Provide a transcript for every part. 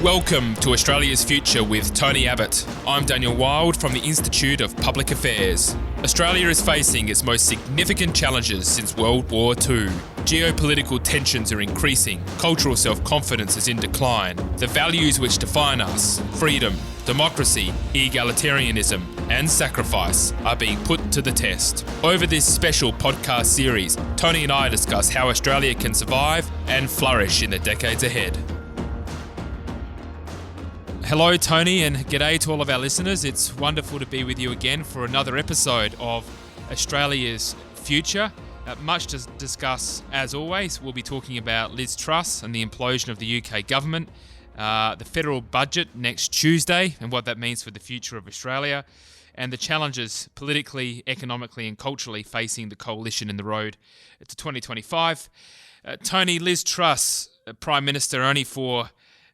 Welcome to Australia's Future with Tony Abbott. I'm Daniel Wild from the Institute of Public Affairs. Australia is facing its most significant challenges since World War II. Geopolitical tensions are increasing, cultural self-confidence is in decline. The values which define us, freedom, democracy, egalitarianism and sacrifice, are being put to the test. Over this special podcast series, Tony and I discuss how Australia can survive and flourish in the decades ahead. Hello, Tony, and g'day to all of our listeners. It's wonderful to be with you again for another episode of Australia's Future. Much to discuss, as always. We'll be talking about Liz Truss and the implosion of the UK government, the federal budget next Tuesday and what that means for the future of Australia, and the challenges politically, economically and culturally facing the coalition in the road to 2025. Tony, Liz Truss, Prime Minister only for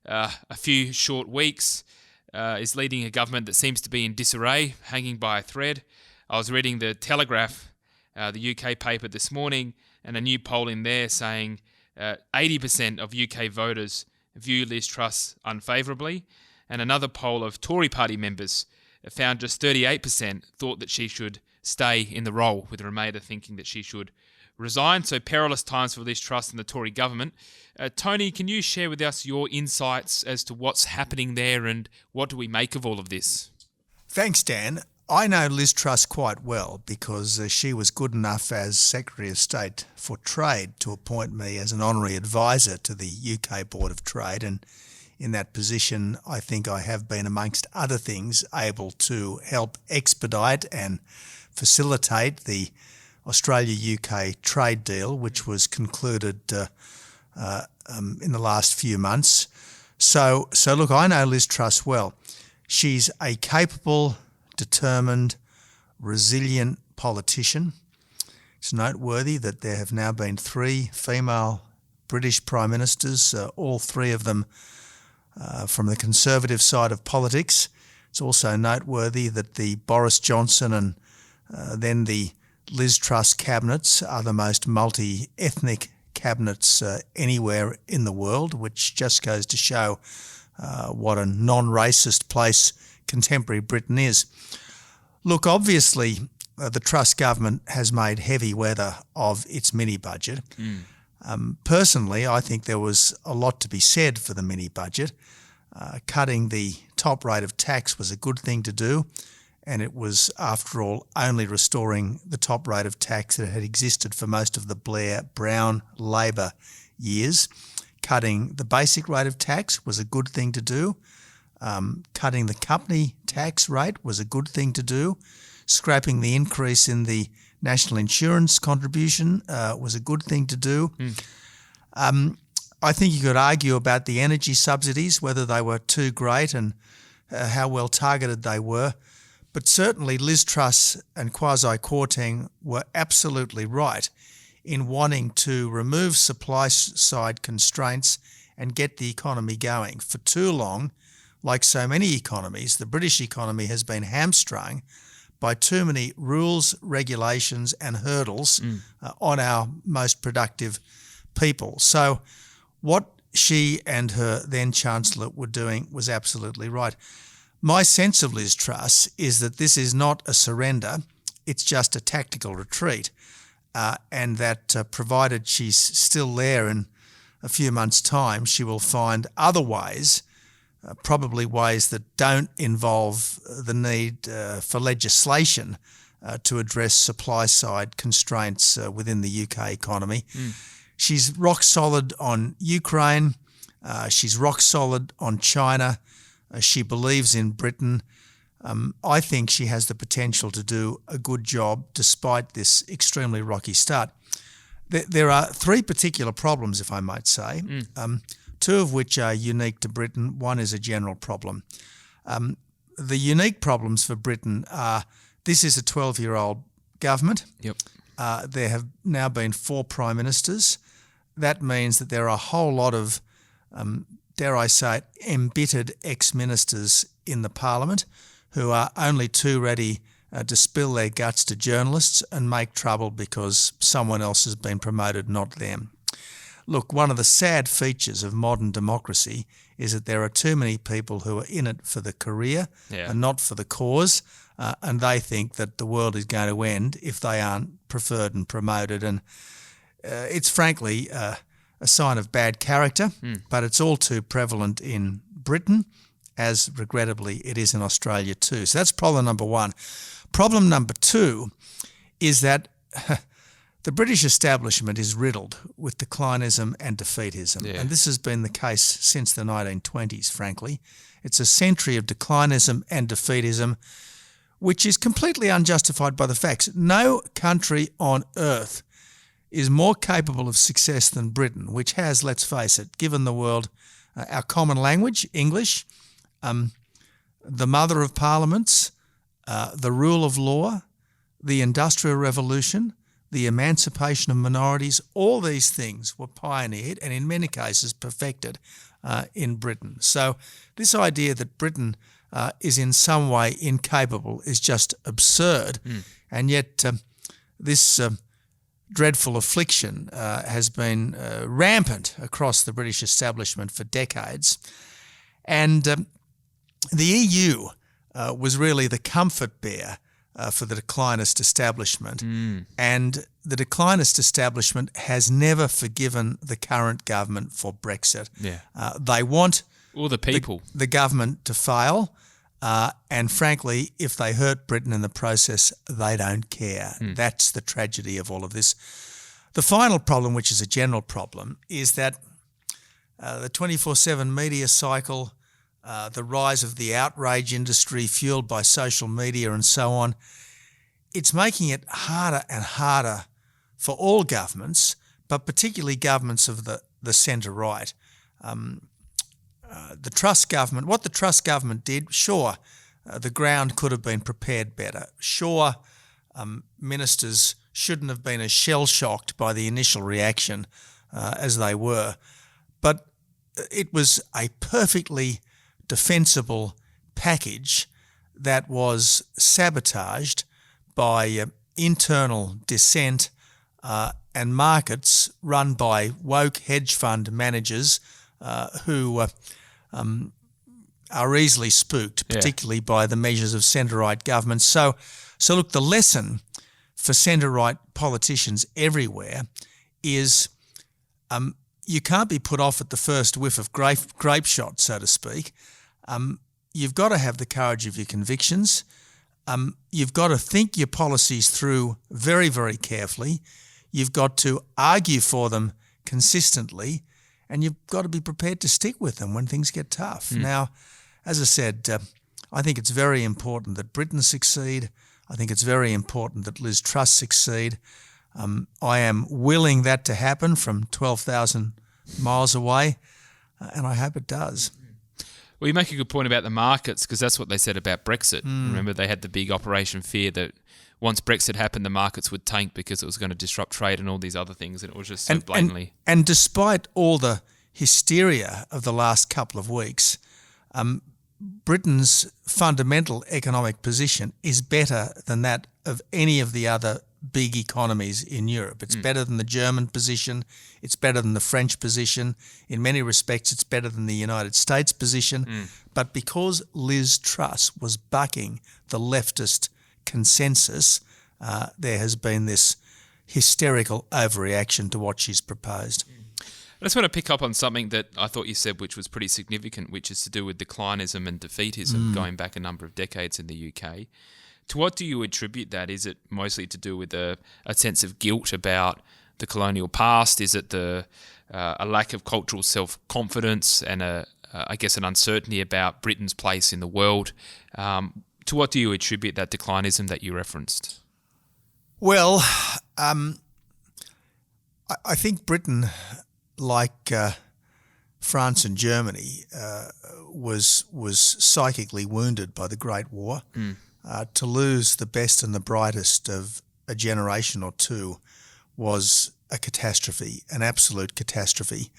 a few short weeks, is leading a government that seems to be in disarray, hanging by a thread. I was reading the Telegraph, the UK paper this morning, and a new poll in there saying 80% of UK voters view Liz Truss unfavourably, and another poll of Tory party members found just 38% thought that she should stay in the role, with the remainder thinking that she should resign. So perilous times for Liz Truss and the Tory government. Tony, can you share with us your insights as to what's happening there and what do we make of all of this? Thanks, Dan. I know Liz Truss quite well because she was good enough as Secretary of State for Trade to appoint me as an honorary advisor to the UK Board of Trade, and in that position I think I have been, amongst other things, able to help expedite and facilitate the Australia-UK trade deal, which was concluded in the last few months. So look, I know Liz Truss well. She's a capable, determined, resilient politician. It's noteworthy that there have now been 3 female British Prime Ministers, all 3 of them from the Conservative side of politics. It's also noteworthy that the Boris Johnson and then the Liz Truss cabinets are the most multi-ethnic cabinets anywhere in the world, which just goes to show what a non-racist place contemporary Britain is. Look, obviously, the Truss government has made heavy weather of its mini-budget. Personally, I think there was a lot to be said for the mini-budget. Cutting the top rate of tax was a good thing to do, and it was, after all, only restoring the top rate of tax that had existed for most of the Blair-Brown Labor years. Cutting the basic rate of tax was a good thing to do. Cutting the company tax rate was a good thing to do. Scrapping the increase in the national insurance contribution was a good thing to do. I think you could argue about the energy subsidies, whether they were too great and how well targeted they were. But certainly Liz Truss and Kwasi Kwarteng were absolutely right in wanting to remove supply-side constraints and get the economy going. For too long, like so many economies, the British economy has been hamstrung by too many rules, regulations and hurdles on our most productive people. So what she and her then Chancellor were doing was absolutely right. My sense of Liz Truss is that this is not a surrender, it's just a tactical retreat, and that provided she's still there in a few months' time, she will find other ways, probably ways that don't involve the need for legislation to address supply-side constraints within the UK economy. She's rock solid on Ukraine, she's rock solid on China. She believes in Britain. I think she has the potential to do a good job despite this extremely rocky start. There are 3 particular problems, if I might say, 2 of which are unique to Britain. One is a general problem. The unique problems for Britain are this is a 12-year-old government. Yep. There have now been 4 prime ministers. That means that there are a whole lot of dare I say it, embittered ex-ministers in the Parliament who are only too ready to spill their guts to journalists and make trouble because someone else has been promoted, not them. look, one of the sad features of modern democracy is that there are too many people who are in it for the career and not for the cause, and they think that the world is going to end if they aren't preferred and promoted. And it's frankly a sign of bad character, but it's all too prevalent in Britain, as regrettably it is in Australia too. So that's problem number one. Problem number two is that the British establishment is riddled with declinism and defeatism. And this has been the case since the 1920s, frankly. It's a century of declinism and defeatism, which is completely unjustified by the facts. No country on earth is more capable of success than Britain, which has, let's face it, given the world our common language, English, the mother of parliaments, the rule of law, the Industrial Revolution, the emancipation of minorities. All these things were pioneered and in many cases perfected in Britain. So this idea that Britain is in some way incapable is just absurd. And yet this dreadful affliction has been rampant across the British establishment for decades. And the EU was really the comfort bearer for the declinist establishment. And the declinist establishment has never forgiven the current government for Brexit. They want all the people, the government to fail. And frankly, if they hurt Britain in the process, they don't care. That's the tragedy of all of this. The final problem, which is a general problem, is that the 24/7 media cycle, the rise of the outrage industry fueled by social media and so on, it's making it harder and harder for all governments, but particularly governments of the centre-right. The Truss government, what the Truss government did, sure, the ground could have been prepared better. Sure, ministers shouldn't have been as shell-shocked by the initial reaction as they were. But it was a perfectly defensible package that was sabotaged by internal dissent and markets run by woke hedge fund managers who are easily spooked, particularly by the measures of centre-right governments. So look, the lesson for centre-right politicians everywhere is you can't be put off at the first whiff of grape shot, so to speak. You've got to have the courage of your convictions. You've got to think your policies through very, very carefully. You've got to argue for them consistently, and you've got to be prepared to stick with them when things get tough. Now, as I said, I think it's very important that Britain succeed. I think it's very important that Liz Truss succeed. I am willing that to happen from 12,000 miles away, and I hope it does. Well, you make a good point about the markets, because that's what they said about Brexit. Remember, they had the big Operation Fear that once Brexit happened, the markets would tank because it was going to disrupt trade and all these other things, and it was just so blatantly. And despite all the hysteria of the last couple of weeks, Britain's fundamental economic position is better than that of any of the other big economies in Europe. It's better than the German position. It's better than the French position. In many respects, it's better than the United States position. But because Liz Truss was bucking the leftist consensus, there has been this hysterical overreaction to what she's proposed. I just want to pick up on something that I thought you said, which was pretty significant, which is to do with declinism and defeatism going back a number of decades in the UK. To what do you attribute that? Is it mostly to do with a sense of guilt about the colonial past? Is it a lack of cultural self-confidence and I guess an uncertainty about Britain's place in the world? To what do you attribute that declinism that you referenced? Well, I think Britain, like France and Germany, was psychically wounded by the Great War. To lose the best and the brightest of a generation or two was a catastrophe, an absolute catastrophe.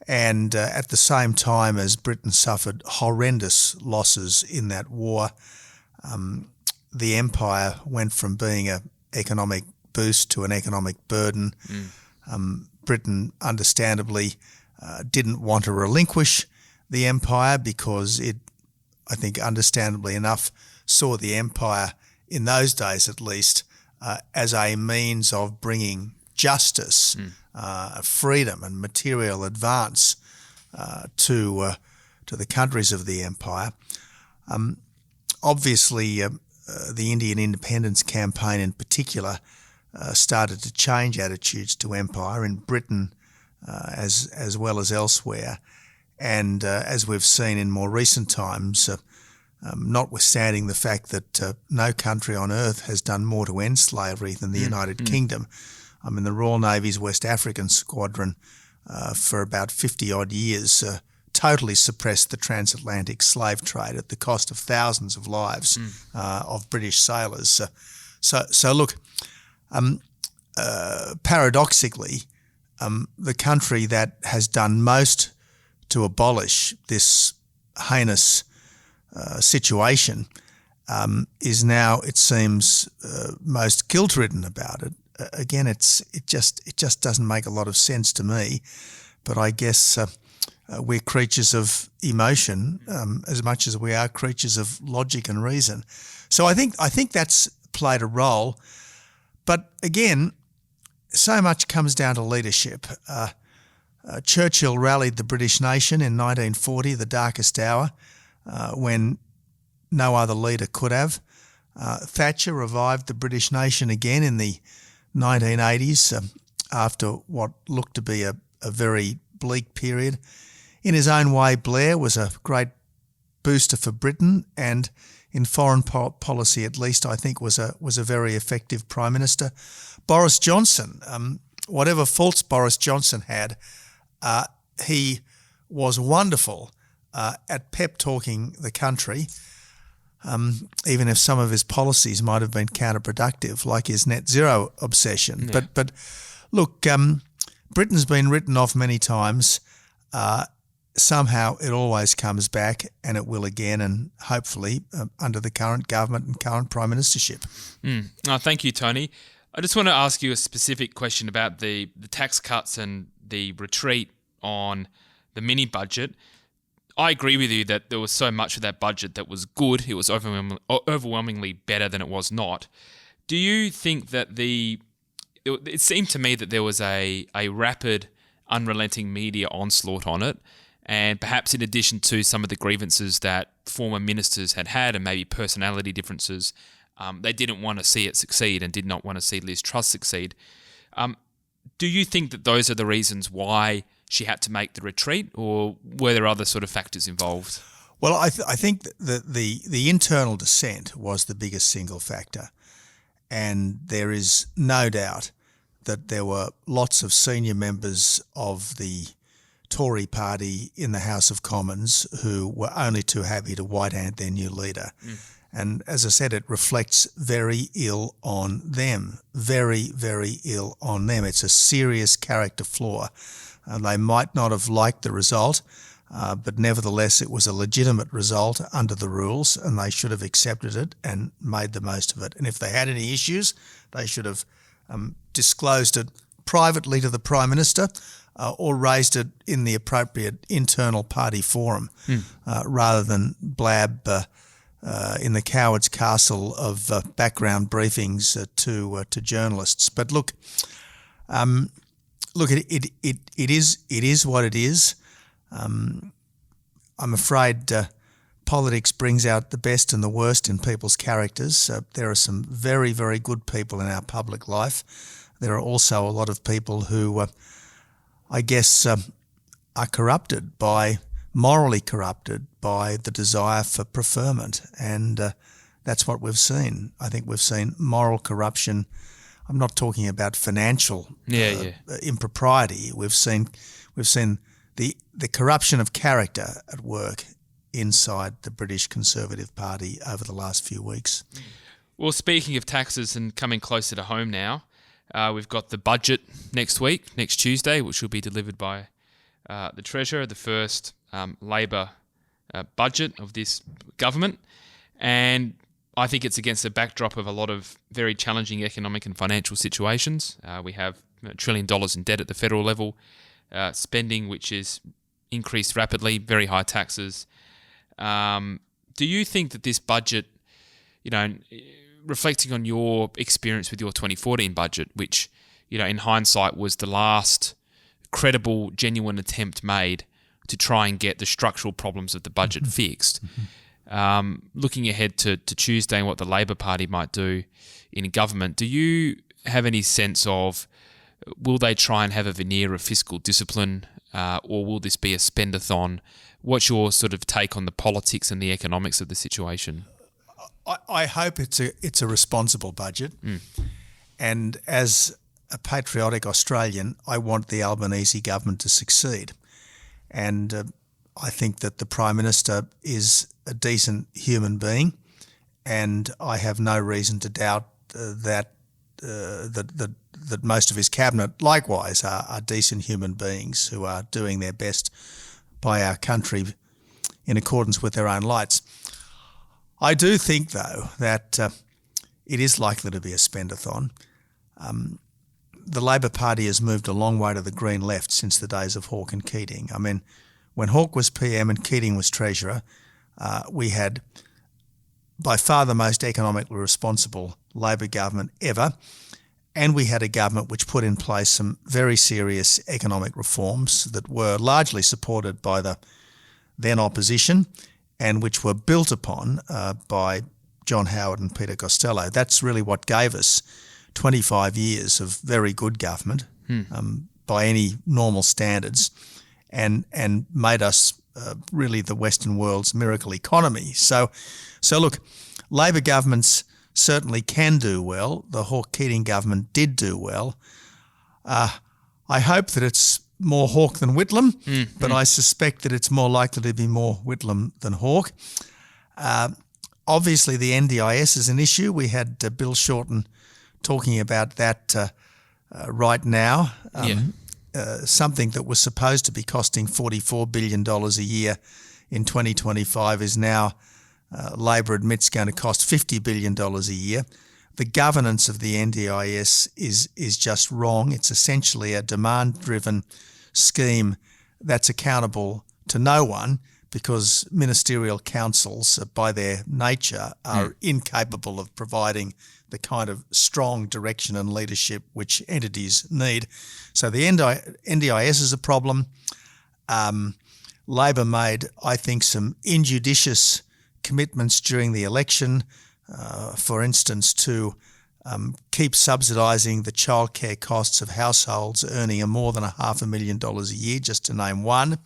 And at the same time as Britain suffered horrendous losses in that war, the empire went from being an economic boost to an economic burden. Britain understandably didn't want to relinquish the empire because it, I think understandably enough, saw the empire, in those days at least, as a means of bringing justice, freedom and material advance to the countries of the empire. Obviously, the Indian independence campaign in particular started to change attitudes to empire in Britain as well as elsewhere. And as we've seen in more recent times, notwithstanding the fact that no country on earth has done more to end slavery than the United Kingdom. I mean, the Royal Navy's West African Squadron for about 50-odd years totally suppressed the transatlantic slave trade at the cost of thousands of lives of British sailors. So look, paradoxically, the country that has done most to abolish this heinous situation is now, it seems, most guilt-ridden about it. Again, it just doesn't make a lot of sense to me. But I guess we're creatures of emotion as much as we are creatures of logic and reason. So I think that's played a role. But again, so much comes down to leadership. Churchill rallied the British nation in 1940, the darkest hour, when no other leader could have. Thatcher revived the British nation again in the 1980s after what looked to be a very bleak period. In his own way, Blair was a great booster for Britain, and in foreign policy at least, I think was a very effective Prime Minister. Boris Johnson, whatever faults Boris Johnson had, he was wonderful at pep-talking the country, even if some of his policies might have been counterproductive, like his net zero obsession. Yeah. But look, Britain's been written off many times. Somehow it always comes back, and it will again, and hopefully under the current government and current Prime Ministership. Oh, thank you, Tony. I just want to ask you a specific question about the tax cuts and the retreat on the mini budget. I agree with you that there was so much of that budget that was good. It was overwhelmingly better than it was not. Do you think that it seemed to me that there was a rapid, unrelenting media onslaught on it, and perhaps in addition to some of the grievances that former ministers had and maybe personality differences, they didn't want to see it succeed and did not want to see Liz Truss succeed. Do you think that those are the reasons why she had to make the retreat, or were there other sort of factors involved? Well, I think that the internal dissent was the biggest single factor, and there is no doubt that there were lots of senior members of the Tory party in the House of Commons who were only too happy to white-hand their new leader. And as I said, it reflects very ill on them, very, very ill on them. It's a serious character flaw. They might not have liked the result, but nevertheless it was a legitimate result under the rules, and they should have accepted it and made the most of it. And if they had any issues, they should have disclosed it privately to the Prime Minister or raised it in the appropriate internal party forum rather than blab in the coward's castle of background briefings to journalists. But look, it is what it is. I'm afraid politics brings out the best and the worst in people's characters. There are some very, very good people in our public life. There are also a lot of people who, I guess, are morally corrupted by the desire for preferment. And that's what we've seen. I think we've seen moral corruption. I'm not talking about financial impropriety. We've seen the corruption of character at work inside the British Conservative Party over the last few weeks. Well, speaking of taxes and coming closer to home now, we've got the budget next week, next Tuesday, which will be delivered by the Treasurer, the first Labor budget of this government. And I think it's against the backdrop of a lot of very challenging economic and financial situations. We have $1 trillion in debt at the federal level, spending which is increased rapidly, very high taxes. Do you think that this budget, reflecting on your experience with your 2014 budget, which, in hindsight was the last credible, genuine attempt made to try and get the structural problems of the budget fixed. Looking ahead to Tuesday and what the Labor Party might do in government, do you have any sense of, will they try and have a veneer of fiscal discipline, or will this be a spendathon? What's your sort of take on the politics and the economics of the situation? I hope it's a responsible budget. And as a patriotic Australian, I want the Albanese government to succeed. And I think that the Prime Minister is a decent human being, and I have no reason to doubt that most of his cabinet likewise are decent human beings who are doing their best by our country in accordance with their own lights. I do think, though, that it is likely to be a spendathon. The Labor Party has moved a long way to the green left since the days of Hawke and Keating. I mean, when Hawke was PM and Keating was Treasurer, we had by far the most economically responsible Labor government ever, and we had a government which put in place some very serious economic reforms that were largely supported by the then opposition and which were built upon by John Howard and Peter Costello. That's really what gave us 25 years of very good government by any normal standards, and made us really the Western world's miracle economy. So look, Labor governments certainly can do well. The Hawke-Keating government did do well. I hope that it's more Hawke than Whitlam, but I suspect that it's more likely to be more Whitlam than Hawke. Obviously, the NDIS is an issue. We had Bill Shorten talking about that right now. Something that was supposed to be costing $44 billion a year in 2025 is now, Labor admits, going to cost $50 billion a year. The governance of the NDIS is just wrong. It's essentially a demand-driven scheme that's accountable to no one, because ministerial councils, by their nature, are incapable of providing the kind of strong direction and leadership which entities need. So the NDIS is a problem. Labor made, I think, some injudicious commitments during the election, for instance, to keep subsidising the childcare costs of households earning more than $500,000 a year, just to name one.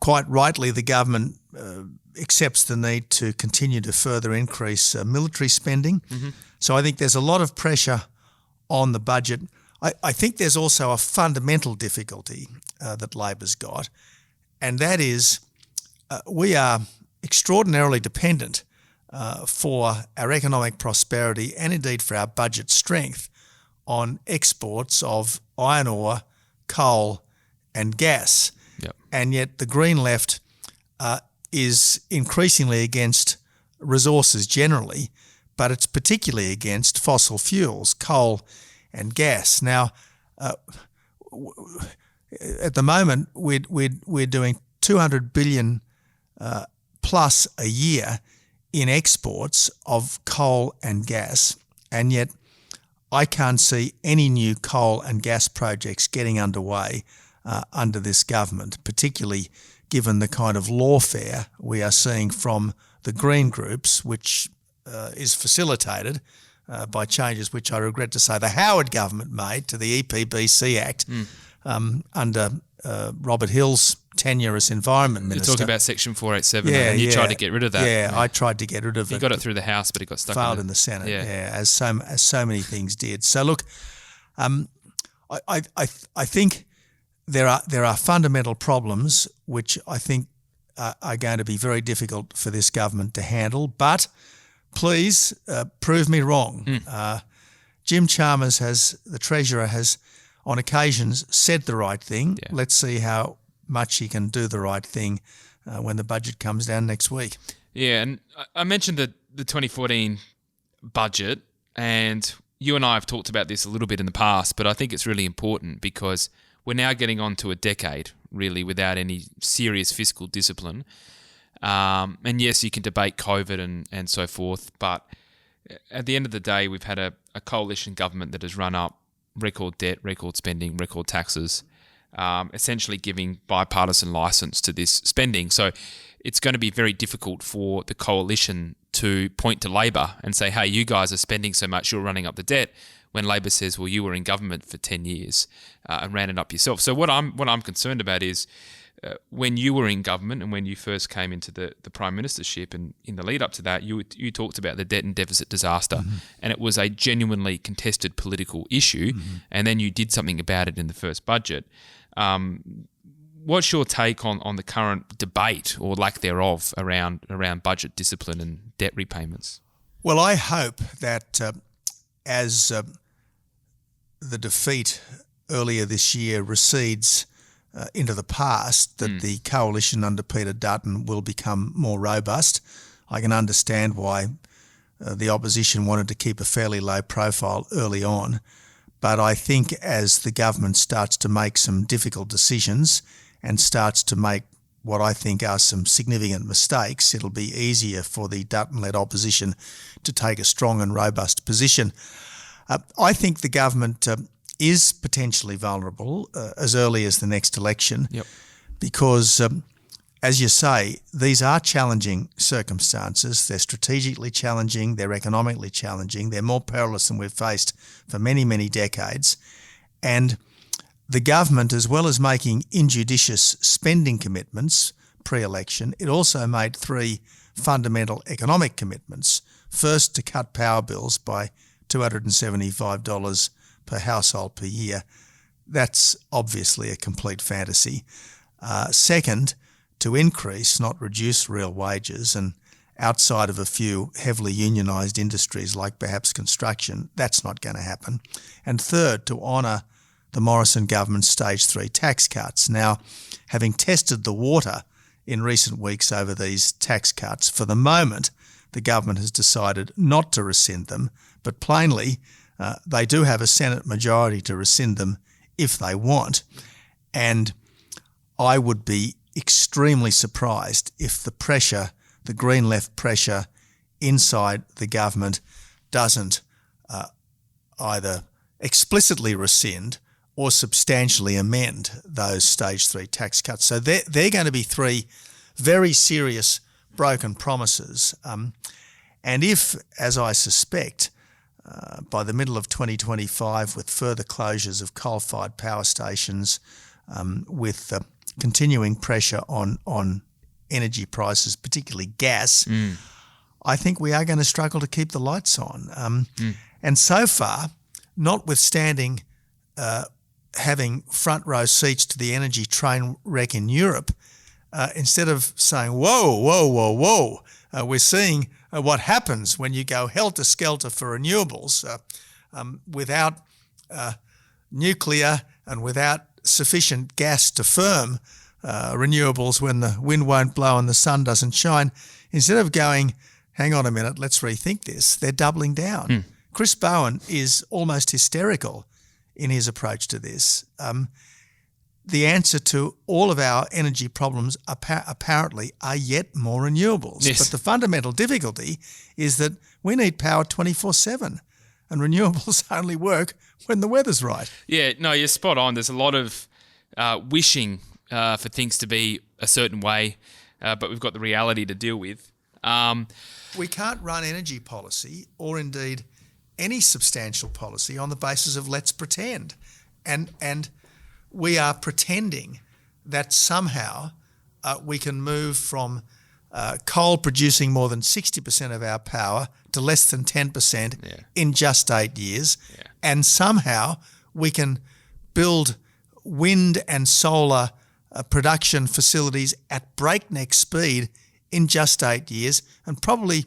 Quite rightly, the government accepts the need to continue to further increase military spending. So I think there's a lot of pressure on the budget. I think there's also a fundamental difficulty that Labor's got, and that is we are extraordinarily dependent for our economic prosperity and indeed for our budget strength on exports of iron ore, coal and gas. And yet the Green Left is increasingly against resources generally, but it's particularly against fossil fuels, coal and gas. Now, at the moment, we're doing $200 billion plus a year in exports of coal and gas, and yet I can't see any new coal and gas projects getting underway under this government, particularly given the kind of lawfare we are seeing from the Green groups, which is facilitated by changes which I regret to say the Howard government made to the EPBC Act under Robert Hill's tenure as Environment Minister. You're talking about Section 487, and you tried to get rid of that. Yeah, I tried to get rid of it. You got it through the House, but it got stuck failed in the Senate, as so many things did. So look, I think there are fundamental problems which I think are going to be very difficult for this government to handle, but please prove me wrong. Jim Chalmers, the Treasurer, has on occasions said the right thing. Let's see how much he can do the right thing when the budget comes down next week. Yeah, and I mentioned the 2014 budget, and you and I have talked about this a little bit in the past, but I think it's really important because we're now getting on to a decade, really, without any serious fiscal discipline. And yes, you can debate COVID and so forth, but at the end of the day, we've had a coalition government that has run up record debt, record spending, record taxes, essentially giving bipartisan license to this spending. So it's going to be very difficult for the coalition to point to Labor and say, hey, you guys are spending so much, you're running up the debt, when Labor says, well, you were in government for 10 years and ran it up yourself. So what I'm concerned about is when you were in government and when you first came into the Prime Ministership and in the lead up to that, you talked about the debt and deficit disaster, and it was a genuinely contested political issue, and then you did something about it in the first budget. What's your take on the current debate or lack thereof around budget discipline and debt repayments? Well, I hope that as the defeat earlier this year recedes into the past, that the coalition under Peter Dutton will become more robust. I can understand why the opposition wanted to keep a fairly low profile early on, but I think as the government starts to make some difficult decisions and starts to make what I think are some significant mistakes, it'll be easier for the Dutton-led opposition to take a strong and robust position. I think the government is potentially vulnerable as early as the next election because, as you say, these are challenging circumstances. They're strategically challenging, they're economically challenging, they're more perilous than we've faced for many, many decades. And the government, as well as making injudicious spending commitments pre-election, it also made three fundamental economic commitments. First, to cut power bills by $275 per household per year. That's obviously a complete fantasy. Second, to increase, not reduce real wages, and outside of a few heavily unionised industries like perhaps construction, that's not going to happen. And third, to honour the Morrison government's stage 3 tax cuts. Now, having tested the water in recent weeks over these tax cuts, for the moment, the government has decided not to rescind them, but plainly they do have a Senate majority to rescind them if they want. And I would be extremely surprised if the pressure, the Green left pressure inside the government doesn't either explicitly rescind or substantially amend those stage 3 tax cuts. So they're going to be three very serious broken promises. And if, as I suspect, by the middle of 2025, with further closures of coal-fired power stations, with continuing pressure on energy prices, particularly gas, I think we are going to struggle to keep the lights on. And so far, notwithstanding having front row seats to the energy train wreck in Europe, instead of saying, whoa, we're seeing what happens when you go helter-skelter for renewables without nuclear and without sufficient gas to firm renewables when the wind won't blow and the sun doesn't shine. Instead of going, hang on a minute, let's rethink this, they're doubling down. Chris Bowen is almost hysterical in his approach to this. The answer to all of our energy problems apparently are yet more renewables. Yes. But the fundamental difficulty is that we need power 24/7 and renewables only work when the weather's right. Yeah, no, you're spot on. There's a lot of wishing for things to be a certain way, but we've got the reality to deal with. We can't run energy policy or indeed any substantial policy on the basis of let's pretend. And we are pretending that somehow we can move from coal producing more than 60% of our power to less than 10% in just 8 years. Yeah. And somehow we can build wind and solar production facilities at breakneck speed in just 8 years. And probably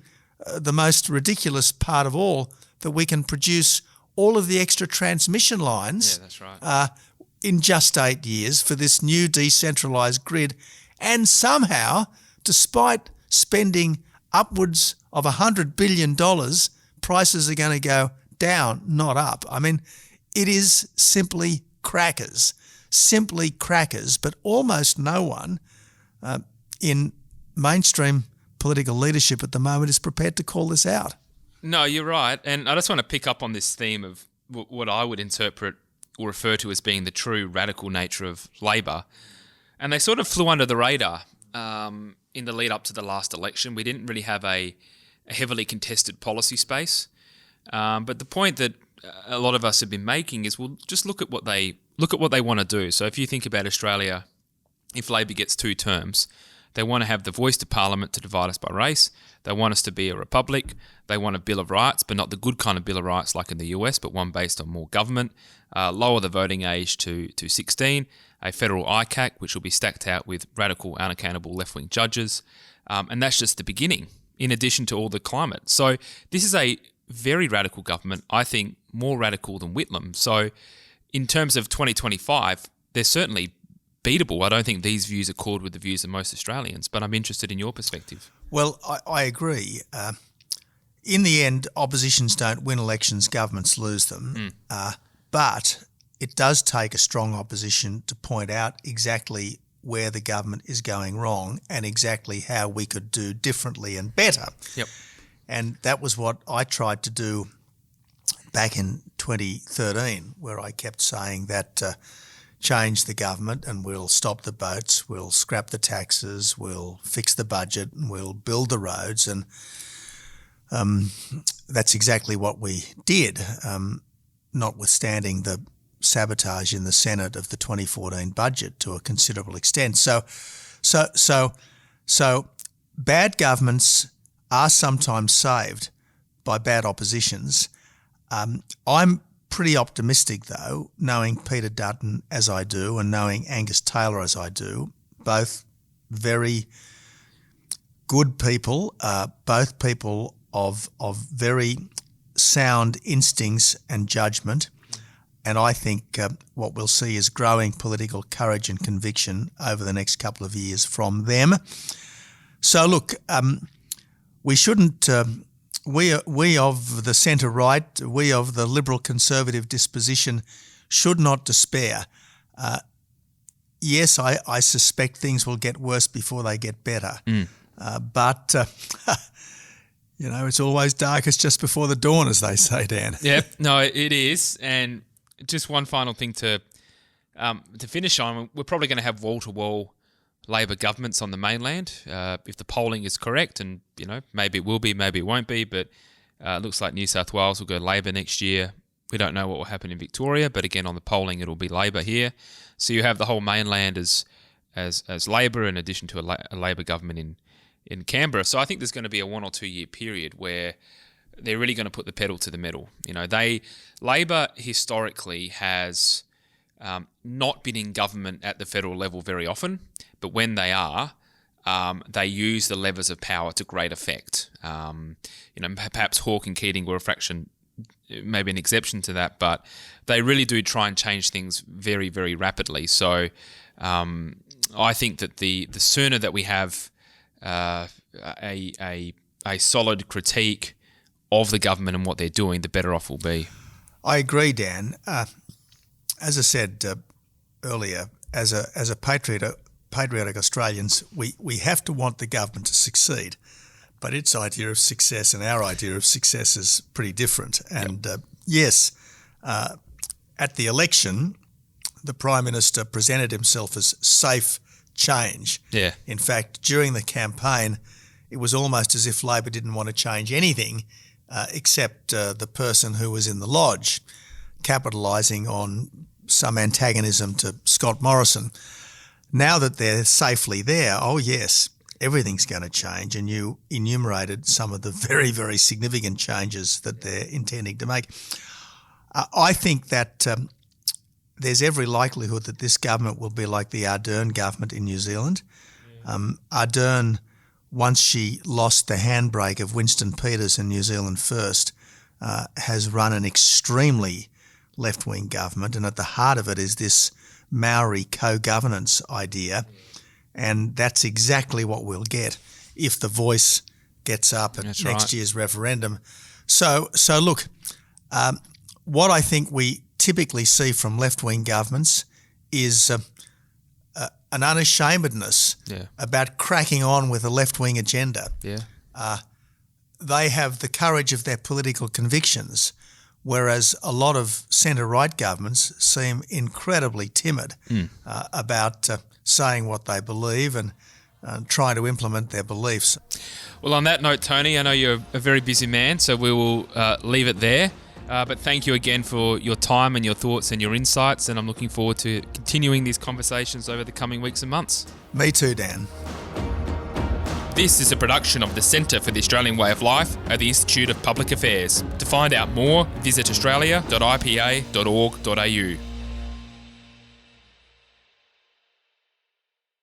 the most ridiculous part of all, that we can produce all of the extra transmission lines in just 8 years for this new decentralised grid. And somehow, despite spending upwards of $100 billion, prices are going to go down, not up. I mean, it is simply crackers, but almost no one in mainstream political leadership at the moment is prepared to call this out. No, you're right. And I just want to pick up on this theme of what I would interpret or refer to as being the true radical nature of Labor. And they sort of flew under the radar in the lead up to the last election. We didn't really have a heavily contested policy space. But the point that a lot of us have been making is, well, just look at what they want to do. So if you think about Australia, if Labor gets 2 terms, they want to have the voice to Parliament to divide us by race. They want us to be a republic. They want a Bill of Rights, but not the good kind of Bill of Rights like in the US, but one based on more government. Lower the voting age to 16. A federal ICAC, which will be stacked out with radical, unaccountable left-wing judges. And that's just the beginning, in addition to all the climate. So this is a very radical government, I think more radical than Whitlam. So in terms of 2025, they're certainly beatable. I don't think these views accord with the views of most Australians, but I'm interested in your perspective. Well, I agree. In the end, oppositions don't win elections, governments lose them. But it does take a strong opposition to point out exactly where the government is going wrong and exactly how we could do differently and better. Yep. And that was what I tried to do back in 2013, where I kept saying that change the government and we'll stop the boats, we'll scrap the taxes, we'll fix the budget and we'll build the roads. And that's exactly what we did, notwithstanding the sabotage in the Senate of the 2014 budget to a considerable extent. So bad governments are sometimes saved by bad oppositions. I'm pretty optimistic, though, knowing Peter Dutton as I do and knowing Angus Taylor as I do, both very good people, both people of very sound instincts and judgment. And I think what we'll see is growing political courage and conviction over the next couple of years from them. So look, we shouldn't, we of the centre-right, we of the liberal-conservative disposition should not despair. Yes, I suspect things will get worse before they get better. But it's always darkest just before the dawn, as they say, Dan. Yep, no, it is. And just one final thing to finish on, we're probably going to have wall-to-wall Labor governments on the mainland, if the polling is correct, and maybe it will be, maybe it won't be, but it looks like New South Wales will go Labor next year. We don't know what will happen in Victoria, but again on the polling it'll be Labor here. So you have the whole mainland as Labor in addition to a Labor government in Canberra. So I think there's going to be a 1 or 2 year period where they're really going to put the pedal to the metal. Labor historically has not been in government at the federal level very often, but when they are, they use the levers of power to great effect. Perhaps Hawke and Keating were a fraction, maybe an exception to that, but they really do try and change things very, very rapidly. So I think that the sooner that we have a solid critique of the government and what they're doing, the better off we'll be. I agree, Dan. As I said earlier, as a patriotic Australians, we have to want the government to succeed, but its idea of success and our idea of success is pretty different. And yes, at the election, the Prime Minister presented himself as safe change. Yeah. In fact, during the campaign, it was almost as if Labor didn't want to change anything except the person who was in the lodge, capitalising on some antagonism to Scott Morrison. Now that they're safely there, oh yes, everything's going to change. And you enumerated some of the very, very significant changes that they're intending to make. I think that there's every likelihood that this government will be like the Ardern government in New Zealand. Ardern, once she lost the handbrake of Winston Peters in New Zealand First, has run an extremely left-wing government, and at the heart of it is this Maori co-governance idea, and that's exactly what we'll get if the Voice gets up at next year's referendum. So look, What I think we typically see from left-wing governments is an unashamedness about cracking on with a left-wing agenda. They have the courage of their political convictions, whereas a lot of centre-right governments seem incredibly timid about saying what they believe and trying to implement their beliefs. Well, on that note, Tony, I know you're a very busy man, so we will leave it there. But thank you again for your time and your thoughts and your insights, and I'm looking forward to continuing these conversations over the coming weeks and months. Me too, Dan. This is a production of the Centre for the Australian Way of Life at the Institute of Public Affairs. To find out more, visit australia.ipa.org.au.